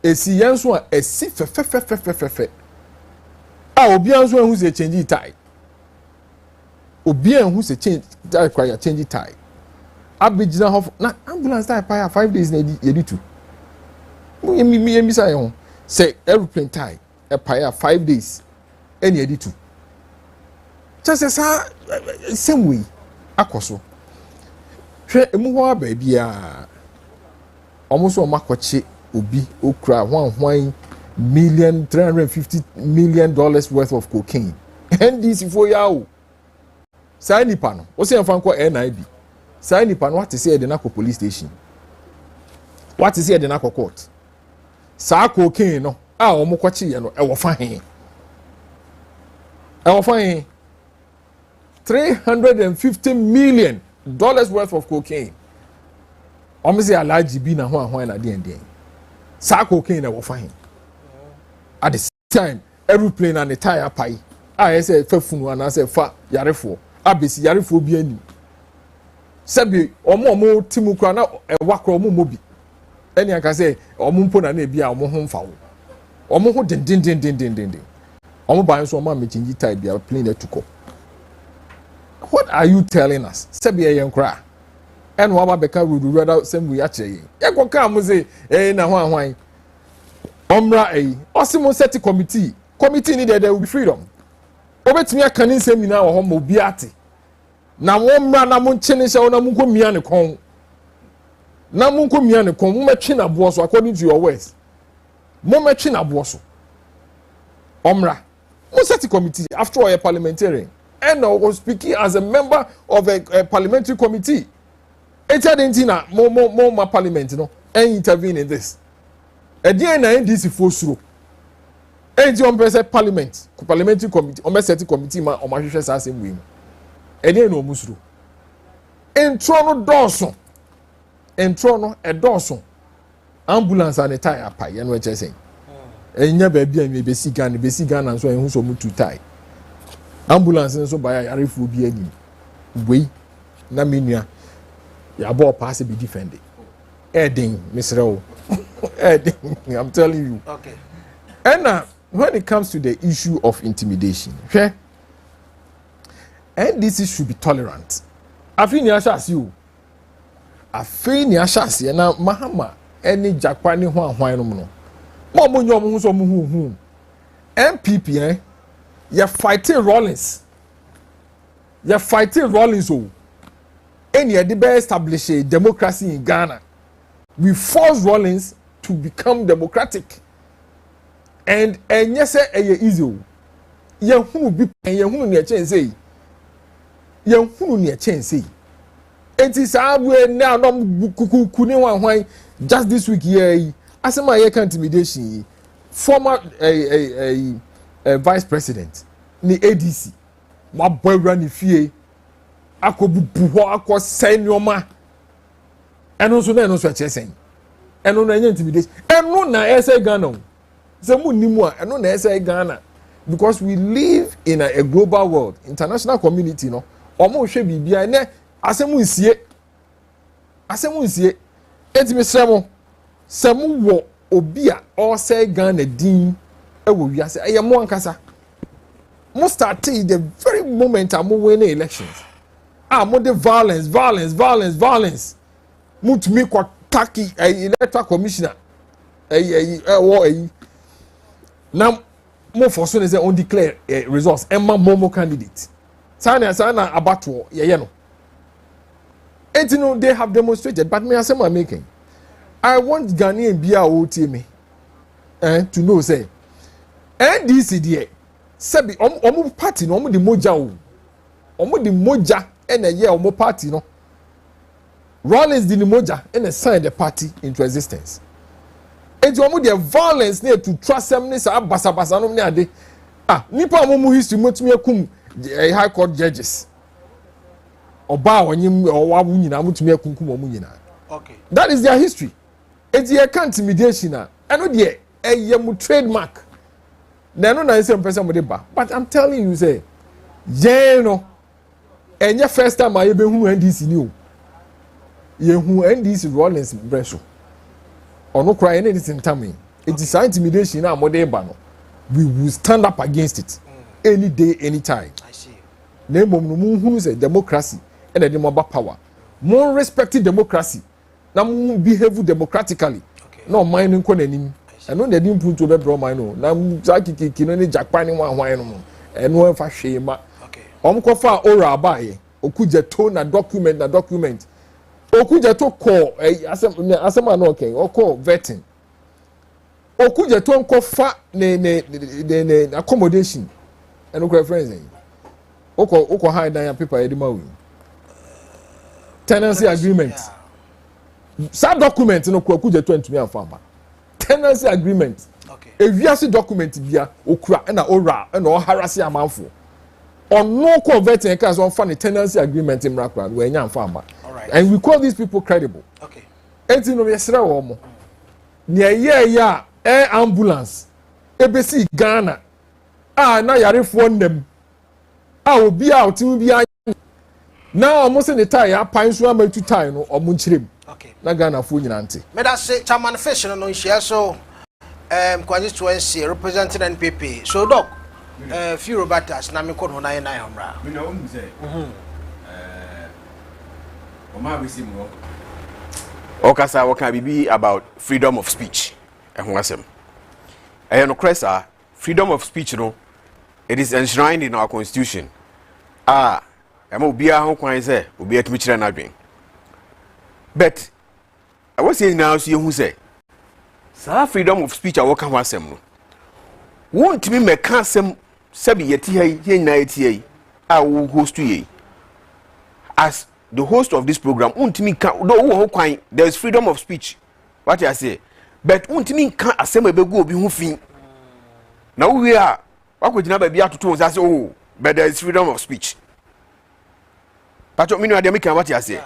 C: esi yanso a esi fe obi anso hu se change tie obi an hu se change tie kwaya change tie abegina hof na ambulance tie pie 5 days na yedi tu mi say ho say airplane tie e pie 5 days eni yedi tu just say same way akoso hwe emu ho aba bia almost makoche obi okra $350 million worth of cocaine and this for yawo sai nipa no o se enfan ko NIB sai nipa no what say e de na police station what say e de na court sa cocaine no a o mo koche ye no e wo fa hen $350 million worth of cocaine almost a large bi na ho na de sa cocaine e wo fa hen at the time aeroplane and the tire pie I say fefunu and I say fa yarefo abesi yarefo bi ani sebi omo timu kra na wakro omo bi eni aka say omo mpo na bi a omo ho mfa wo omo ho den omo ban so omo change tire bi a plane e tuko. What are you telling us sebi e yenkra en wa ba beka rudu rather same we ache ye go ka mo say na ho ahwan omra osimo set committee need there will be freedom obetimi akane nsem nyina wo ho ma obi ate na omra na mo nchene hye na mo nkomia ne kon mo metwe na bo so according to your words mo metwe na bo so omra mo set committee after all a parliamentarian and I was speaking as a member of a parliamentary committee na mo parliament no and intervene in this. Again, na NDC Fodjour. Enti on person parliamentary committee, on set committee ma on ma hwehwe sa asem wi mu. Again no musuro. Entro no dɔɔso. Ambulance and tire pa ye no eche sen. Enya ba bia me besi Ghana nso ehun so mu two tie. Ambulance nso ba ya yarefu bi anim. Wei na menua ya ball pass be defend. Edin Mr. I'm telling you.
A: Okay.
C: And when it comes to the issue of intimidation, okay, and this should be tolerant. I feel ni ashas you. I feel ni ashas ye na mahama any Japani hwan no mo. Mo nyom hu so mo hu. MPP you fighting Rollins. Oh. And you dey establish a democracy in Ghana. We force Rollins to become democratic. And yes, easy. Yehunu bi yehunu ne chance. Yehunu ne chance. It is we now no kuni wan just this week here. Asema ye can intimidation. Former vice president ni ADC. Wa boy ni fie. Akobubu ho akosenioma. Eno so na eno so chesen. Eno na intimidation. Eno na ese Ghana. Se mu nimu a eno na ese Ghana because we live in a global world, international community no. Omo hwe bibia ne asemu nsie. Etimi semu wo obi a o se Ghana din e wo wiase. Eye mo ankasa. Mo start the very moment am win elections. Mo the violence. Mutumi kwa taki electoral commissioner now mo for so say on declare results emma momo candidate sana abato ye no and you know they have demonstrated but me asem am making I want Ghanaian bia o tie me to know say NDC there sebi omo party no omo de moja o omo de moja na ye omo party no Rollins did moja and signed the party into existence. And you want the violence near to trust them this basa no near de. Ah, nipa mo history motumi akum high court judges. Oba wanyim owa nyina motumi akunkum omu nyina. Okay. That is their history. It's your intimidation na. Eno de mu trademark. Na no na say person mo de ba. But I'm telling you say, yeah no. Enye first time I be hu NDC ni o. Ye hu NDC Rollins breso. Ono cry any this time. It is intimidation na mo de ba no. We will stand up against it any day, anytime. I see. Name no say democracy and the democratic power. More respecting democracy. Now behave democratically. Okay. No mining konenim. I know they didn't put to be mine no. Na zaki kino ni Japan ni wan no. Eno fa shema. Okay. Kofa ora abaye. Okujeto na document. Okujeto call asema no okay. Oko vetting. Okujeto nkofa ne accommodation. Eno kwa friends en. Oko hide dan paper edima wi. Tenancy agreement. Sa document no kwa okujeto ntumi afamba. Tenancy agreement. Okay. Ewiase document bia okura na ora na o harase amanfo. Ono ko vetting case on fa ne tenancy agreement mrakra we nya afamba. And we call these people credible. Okay. Enti no yesra wo mo. Ne ya air ambulance ebesi Ghana na yarefo ndem obi a otimi bia na almost in the tie apan so amatu tie no omo nchirem. Okay. Na Ghana fo nyina nte. Me da say chairman fashion no nhia so constituency representing NPP. So doc few Robertas na me ko no na homra. Me no um say. Oma we sim no. Okasa what can be about freedom of speech. Freedom of speech, no, it is enshrined in our constitution. I'm obia ho kwan say obia tumi kire na dwen. But I was saying now see who say freedom of speech I work am asem no. Won't me make asem sabi yeti here na yeti wo host ye. As the host of this program, won't me there is freedom of speech. What I say? But untimi kan asem ebegu obi hu fin na we are wakwagina ba bia toto say oh but there is freedom of speech. But me no ade make what I say.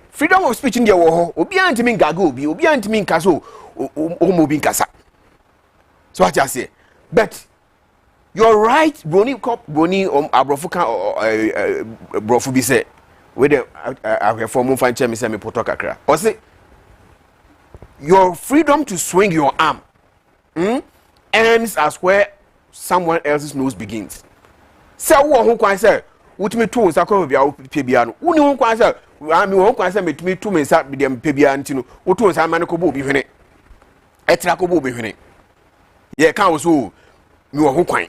C: Freedom of speech in wo ho obi antimi ngaga obi antimi nka so o mo bi nkasa. So what I say? But you're right, Brony Abrofuka Brofu bi say we the reform fan chair me say me poto kakra. O say your freedom to swing your arm ends as where someone else's nose begins. Say wo ho kwan say wotimi to nsa kwa bia wo pebia no woni ho kwan say ami wo kwan say metimi to nsa bi dem pebia ntino wo to nsa mane ko bo bi hwene etra ko bo bi hwene ye kan wo so mi wo ho kwan.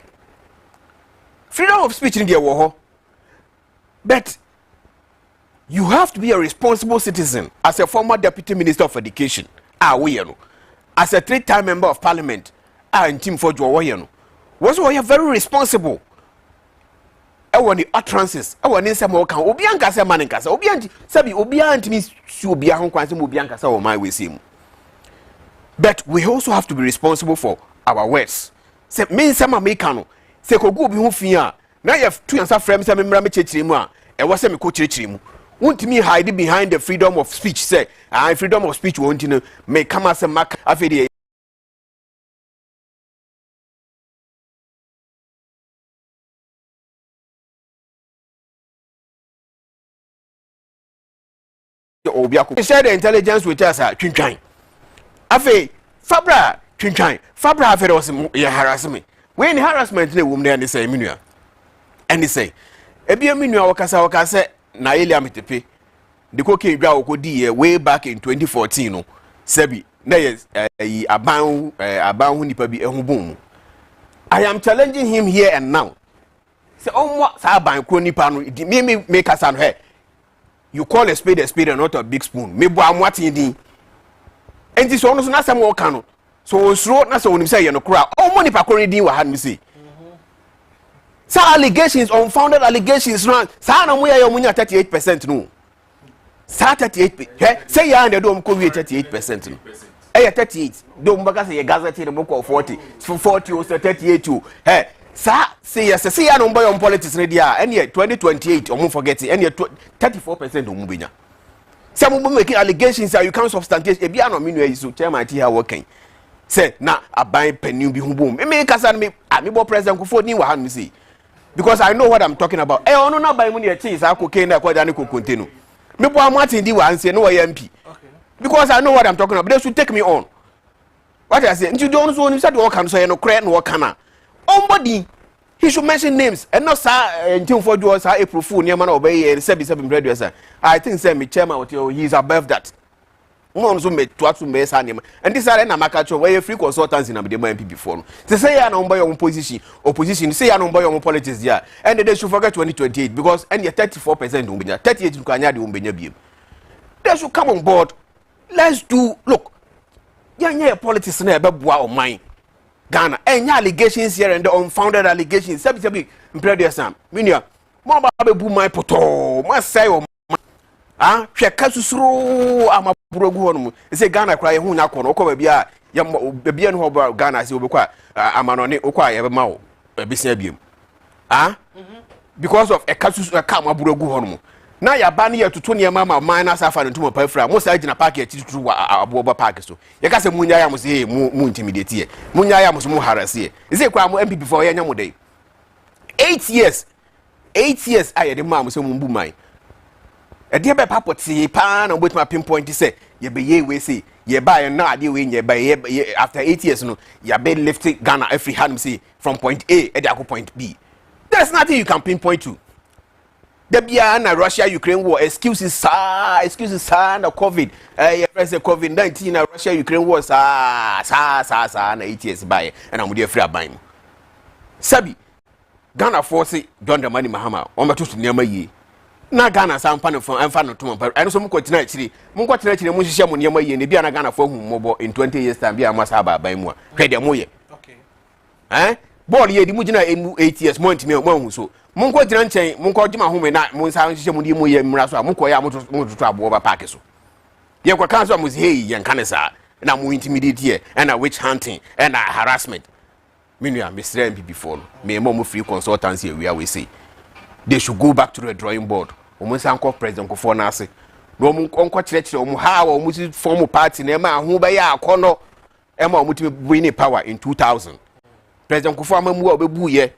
C: Freedom of speech in there wo ho, but you have to be a responsible citizen as a former deputy minister of education. As a 3-time member of parliament, Ntim Fodjour was very responsible. I want the utterances. I want some more. Obianka say maninka. Obianti sabi Obianti means Obian hon kwanse Obianka say o my we sim. But we also have to be responsible for our words. Say me some American no. Say kogu obi ho fia. Na ye tu yansa frame say me mra me chechire mu a. E wo say me ko chechire mu. Won't me hide behind the freedom of speech say freedom of speech won't you may come as a mark afedi obiako share the intelligence with us twintwan afi fabra twintwan fabra afedi was harassment when harassment na wom na say menua and say ebia menua wakasa na Elia Mitepe the cocaine dra okodi way back in 2014 no sebi na yes aban hu nipa bi ehubon. I am challenging him here and now. Say onwa sa aban kro nipa no me make us an here. You call a spade and not a big spoon. Me bo amwati din. Enti so no so na sam wo ka no. So onsuro na so onim say ye no kra. Omo nipa kro din wa ha me say. Some allegations, unfounded allegations, sa na mo ya 38% no.
B: sa 38 say ya and do ko 38% no 38 do mbaka say gazette no ko 40 or 38 too sa say yes say ya no mboy on politics no dia and 2028 omo forget and 34% omo benya some people making allegations that you can't substantiate e bia no me no yi so chairman ti ha working say na aban panu bi hu bom me kasa me bo president ko for ni wa han see because I know what I'm talking about ono na ban mu ne chi sa Cocαine na kwa ne ko kontenu me bo Martin di wa anse no MP because I know what I'm talking about they should take me on what I say nti don't so ni say the can so no kre no kana somebody he should mention names and not sir Ntim Fodjour sir April Fool near man obey 77 radio sir I think say me chairman what he is above that no so me to me say name and this are na makacho where free consultants in am dey MP before no say ya na your opposition say ya na your politics there and they should forget 2028 because and 34% umbenya 38 nkanya de umbenya biem they should come on board. Let's do look yeah politics na ebeboa o man Ghana enya allegations here and the unfounded allegations sabi mpredie sam minia mo ba bebu man poto mo say o hwe kasusuru amaburogu hono say Ghana kra ye hu nya kono ko bia ya bia no ho Ghana say obekwa amanone okwa ye be ma o ebisia biem because of a kasusuru ka amaburogu hono na ya ba ne ya tutu ne mama minus afa Ntim pafra mo sa gina park ya tutu aboba park so ye ka se munya ya mo se mu intimidate ye munya ya mo so mu harase ye se kwa mo MP before ye nya mo dey 8 years aye de ma mo se mu mbu man e de be papoti pa na obotima pinpoint say ye be ye we say ye ba ye na ade we ye ba ye after 8 years no ya be lift Ghana every hand say from point A e dey point B. There's nothing you can pinpoint to. The Bia na Russia-Ukraine war excuses na COVID COVID-19 na Russia-Ukraine war na 8 years by and I'm with free abime. Sabi Ghana force John the Money Mahama on my to near ye. Na Ghana sam pan from and fan to and so much actually Munshia Munyama ye and Bia Ghana for whom mobile in 20 years time Bia must have by more. Credit moye. Okay. Ball ye the Mujina in 8 years more to me one so. Munko tiranchen munko jima hume na munsa nhihye mudi mu ye mmra so a munko ya mututu aboba park so ye kwa kanso amuzi hey ye nkanesa na mu intimidate ye na witch hunting na harassment minu am Mr. MP before no me mo free consultancy here we say they should go back to the drawing board omunsa nko president ko for na ase no munko kirekire omu ha wa omu form party na ma hu ba ya akono ma omuti win power in 2000 president ko for amamu obebu ye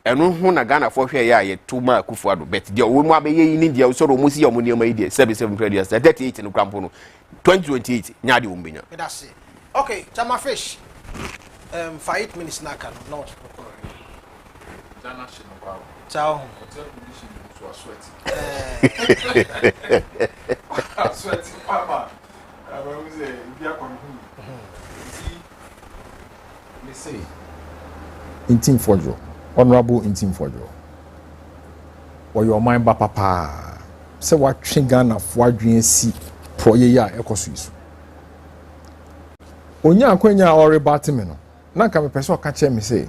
B: enu hu na Ghana for hwe ya ye tuma Kufuado bet dia wo mu abeye yi ni dia so ro mu si ya mu ne ma yi dia 77 previous 38 no krampo no 2028 nya de umbenya
A: that's it. Okay chama fish for 8 minutes na kan not
C: Ghana shino ba
A: ciao
C: hotel condition to sweat sweat papa we say bia kon hu me say Ntim Fodjour Honorable Ntim Fodjour or your mind ba papa say what Ghana for adwen si proye ya ekoso isu onya akwanya ore batime no na ka me pese o ka che me say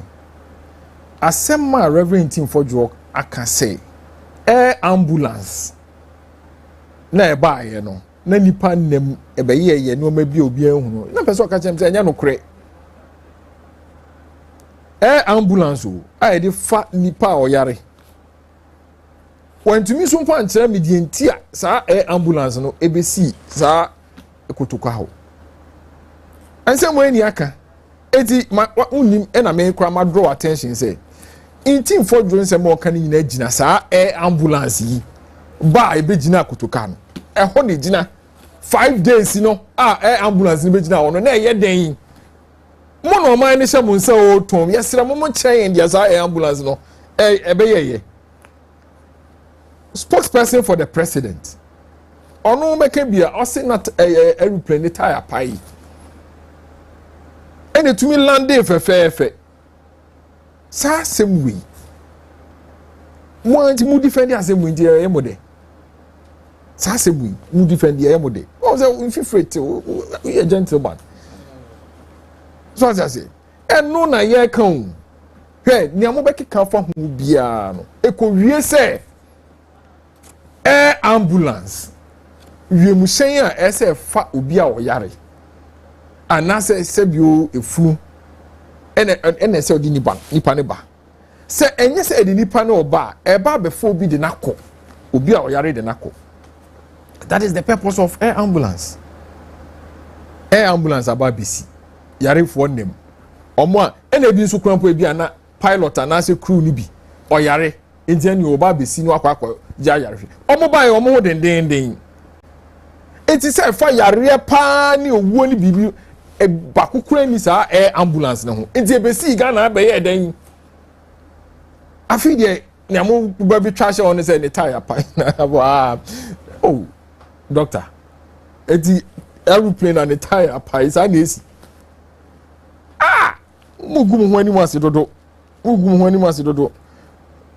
C: asema Reverend Ntim Fodjour aka say ambulance na e ba ye no na nipa nem e be ye no ma bi obi ehunu na pese o ka che me say anya no kure ambulance o a de fa nipa oyare wantumi so mfa nkyere me die ntia saa ambulance no ebesi saa ekotoka ho anse mo ani aka eti unim na me kra ma draw attention say Ntim Fodjour nse mo ka ni nyina gina saa ambulance yi ba ebegina kotoka no ho ne gina 5 days no ambulance ni begina ho no na eye den mono man ni hye mo nse o tom yesra mo chen dia za ambulance no ebeyeye spokesperson for the president onu meke bia o say not aeroplane tire pai ene tumi lande fefefe sa semwi mo anti mu defend asemu ndi emode sa semwi mu defend emode o say infiltrate we a gentleman so as I say eno na ye kan hwe ni amo be keka fa hu bia no ekowie se ambulance wiemhyɛn a ɛsɛ fa obi a ɔyare anase sebio efu ene se odi nipa ne ba se enye se edi nipa ne oba eba before obi de nakọ obi a oyare de nakọ. That is the purpose of air ambulance aba bisi yare fo nem omo a ene bi nso krampo ebi ana pilot anase crew ni bi oyare enti ni oba bisi no akwa ja yare omo ba ye omo ho den enti se fa yare pa ni owuo ni bibi e bakukura ni sa air ambulance na ho enti ebesi Ghana be ye den afi de na mo ba bi twa she on say ne tire pa oh doctor enti aeroplane and the tire pa is an AC mugum ho ani mo ase dodo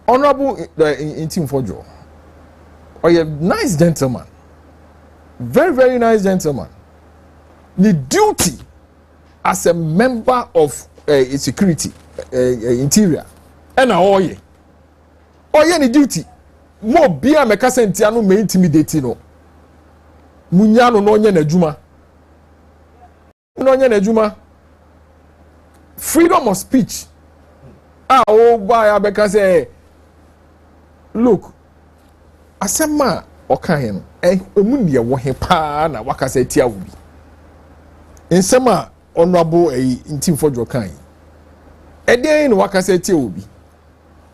C: honorable Ntim Fodjour a nice gentleman, very nice gentleman. The duty as a member of security interior and oye the duty mo bia meka sentia no me intimidate no munya no onye na adwuma freedom of speech by abeka say look asema okahe no emu ne wo he pa na waka say tia wo bi nsema honorable Ntim Fodjour kan eden no waka say tia wo bi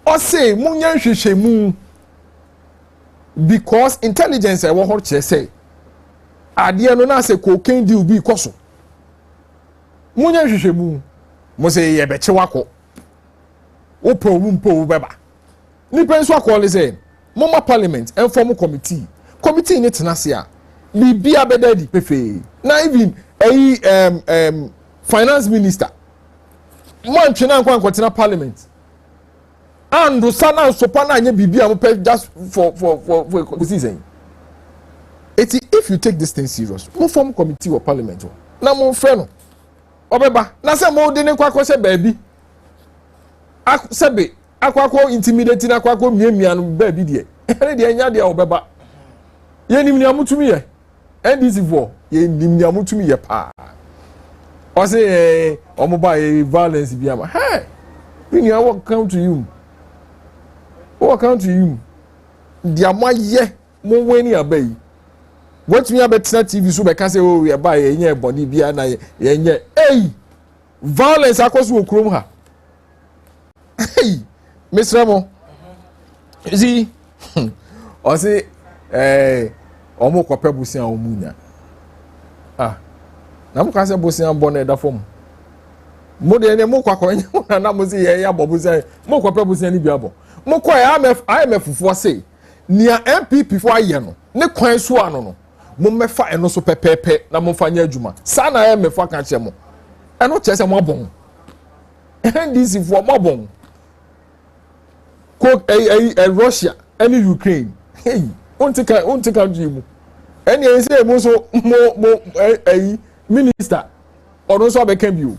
C: o say munya hwehwemu because intelligence e wo ho che say ade no na say cocaine deal bi koso munya hwehwemu mo say ye be che wako o pro beba ni penso akole say mama parliament and form committee ni tenase a bibia bedadi pefe na even finance minister man twena nkwa parliament and sana sopa na anya bibia mo pe just for season. If you take this thing serious mo form committee or parliament na mo frɛ no obeba na say mo de ne kwa se baabi sebe akwakwo intimidate na akwakwo miamia no baabi de ene de anya de obeba ye nim ni amutumi ye ndc for ye nim ni amutumi ye pa o say omoba violence bi ama hey we what come to you dia moye mo weni abai what me abetina tv so be ka say oh ye ba ye nya body bia na ye nya violence akoso okrom ha hey Mr. Mo see o say omo kwape busia omunya na mo ka say busia bonne da fom mo de ne mo kwakọ nya na mo say ye ya bobusia mo kwape busia ni biabo mo kwa IMF fo say nia MPP fo aye no ne kwan so ano no mo mefa eno so pepepe na mo fa nya adwuma sa na IMF aka che mo eno che se mo abon NDC fo mo abon ko Russia and Ukraine hey untika jimu eni say mo so mo minister or so abeka bi o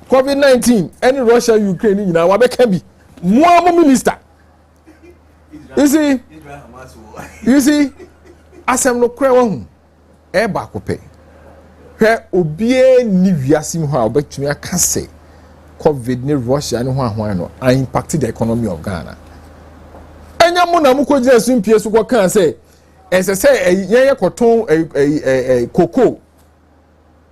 C: COVID-19 any Russia Ukraine nyina wa beka bi mo minister you see asem no kra wa hu e ba ko pe hwe obie ni wiasim ho a obetumi aka say COVID ni Russia ni ho ahwan no I impacted the economy of Ghana. Enya mo na mo ko gina so mpie so ko kan say ese say yen koton cocoa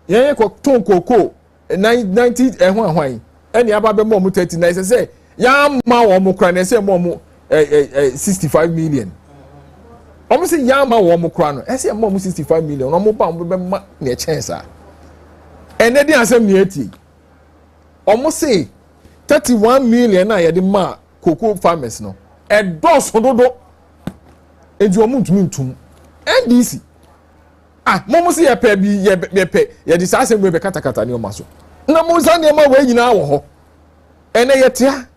C: yen koton cocoa 90 ho ahwan eni aba be mo 39 ese say ya ma wo mo kra na say mo 65 million. Omo say ya ma wo mo kra no ese mo 65 million no mo ba mo be ma na chance a ene di asem ni eti almost say 31 million na ye de ma cocoa farmers no e dos dodo eju omuntumi ntum NDC momo say ye pe bi ye pe ye de sa asem we be katakata ni o maso na mo sa ne ma we nyina wo ho ene ye tia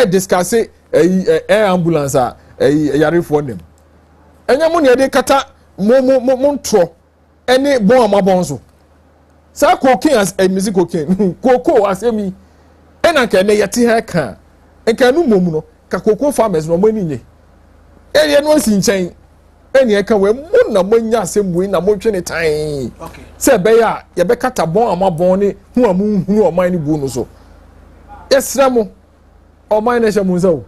C: discuss air ambulance yare for them enya mo ne de kata mo ntro ene bon amabon so sa cocaine as music cocaine cocoa asemi ena ka ne yete ha ka enka no mom no ka cocoa farmers no mani nye eye no si nchen eni eka we mu na monya asɛm na motwe ne tan
A: okay
C: sɛ be ya ye be kata bon amabon ne hu amu hunu oman ne bu no so yesra mo oman ne hye mo nsa o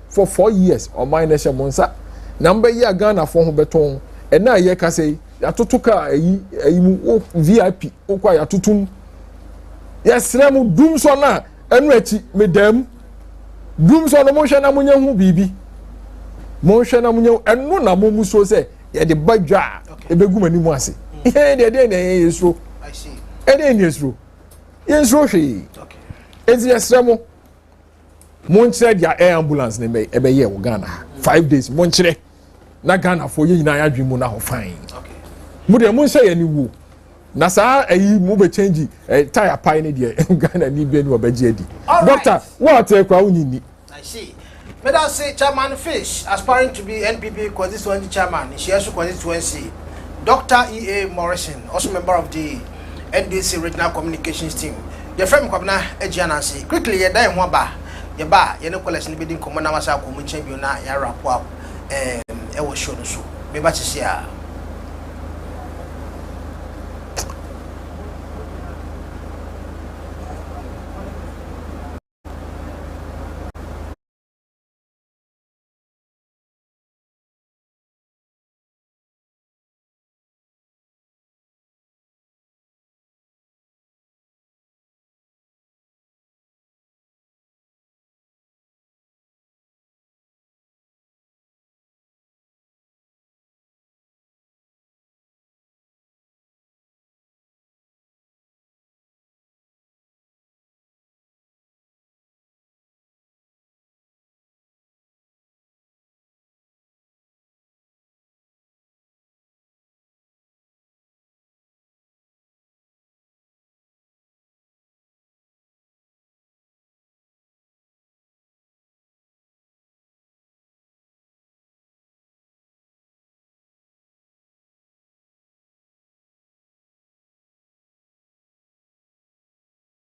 C: for 4 years oman ne hye mo nsa na mbe yi Ghana fo ho beton na ye ka sɛ atoto ka ayi mu VIP o kwa ya tutum yesra mo dum so na enu achi medam dum so no mo hwe na mo nya hu bibi mo hwe na mo nya enu na mo mu so se ye de badwa ebegu mani mu ase de na yesro
A: I see
C: na yesro hwe
A: okay
C: ezi yesra mo nkyere dia air ambulance ne ebe ye wo Ghana 5 days mo nkyere na Ghana fo ye nyina ya dwemu na ho fine
A: okay
C: mo de mo nhyɛ ye ni wo na saa ayi mo be change tire pie ne de Ghana ni bi ni obaji adi doctor what e kwa unyini
A: I see may I say Chairman Fish aspiring to be NPP constituency chairman she also constituency Dr. E.A. Morrison also member of the NDC regional communications team the frame kwabna agianansi quickly ye dan ho ba ye ba ye ne collection be din komo na masa ko mu champion na ya rapport e wo show no so me ba chisia